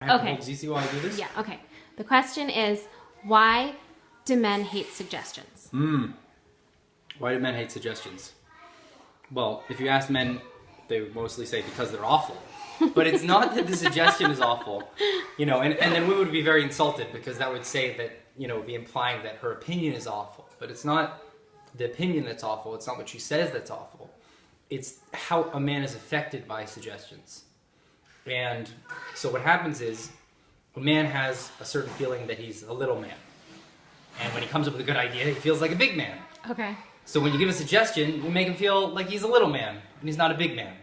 I have to Okay. hold Zizi while I do this? Yeah, okay. The question is, why do men hate suggestions? Why do men hate suggestions? Well, if you ask men, they would mostly say because they're awful. But it's not that the suggestion is awful, you know, and then we would be very insulted because that would say that, you know, be implying that her opinion is awful. But it's not the opinion that's awful. It's not what she says that's awful. It's how a man is affected by suggestions. And so what happens is a man has a certain feeling that he's a little man. And when he comes up with a good idea, he feels like a big man. Okay. So when you give a suggestion, you make him feel like he's a little man and he's not a big man.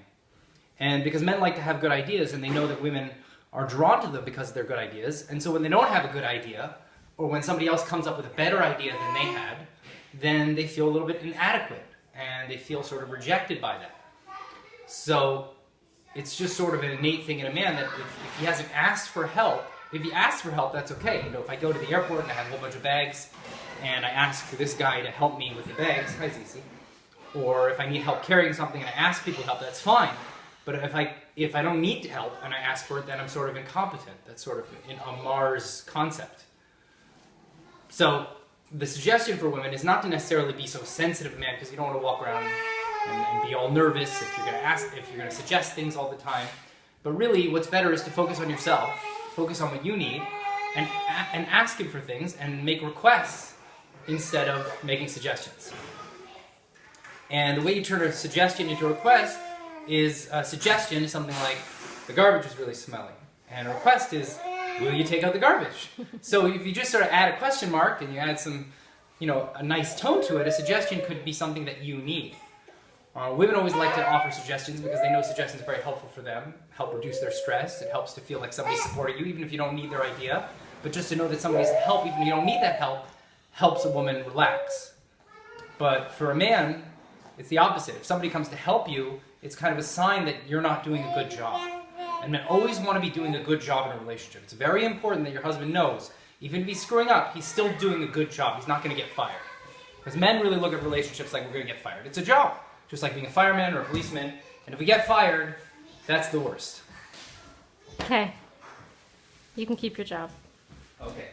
And because men like to have good ideas and they know that women are drawn to them because of their good ideas, and so when they don't have a good idea, or when somebody else comes up with a better idea than they had, then they feel a little bit inadequate and they feel sort of rejected by that. So it's just sort of an innate thing in a man that if he hasn't asked for help, if he asks for help, that's okay. You know, if I go to the airport and I have a whole bunch of bags and I ask this guy to help me with the bags, hi Zizi, or if I need help carrying something and I ask people help, that's fine. But if I don't need help and I ask for it, then I'm sort of incompetent. That's sort of a Mars concept. So the suggestion for women is not to necessarily be so sensitive, man, because you don't want to walk around and be all nervous if you're going to suggest things all the time. But really, what's better is to focus on yourself, focus on what you need, and ask him for things and make requests instead of making suggestions. And the way you turn a suggestion into a request is a suggestion is something like, the garbage is really smelly. And a request is, will you take out the garbage? So if you just sort of add a question mark and you add some, you know, a nice tone to it, a suggestion could be something that you need. Women always like to offer suggestions because they know suggestions are very helpful for them, help reduce their stress. It helps to feel like somebody's supporting you, even if you don't need their idea. But just to know that somebody's help, even if you don't need that help, helps a woman relax. But for a man, it's the opposite. If somebody comes to help you, it's kind of a sign that you're not doing a good job. And men always want to be doing a good job in a relationship. It's very important that your husband knows, even if he's screwing up, he's still doing a good job. He's not going to get fired. Because men really look at relationships like we're going to get fired. It's a job, just like being a fireman or a policeman. And if we get fired, that's the worst. Okay. You can keep your job. Okay.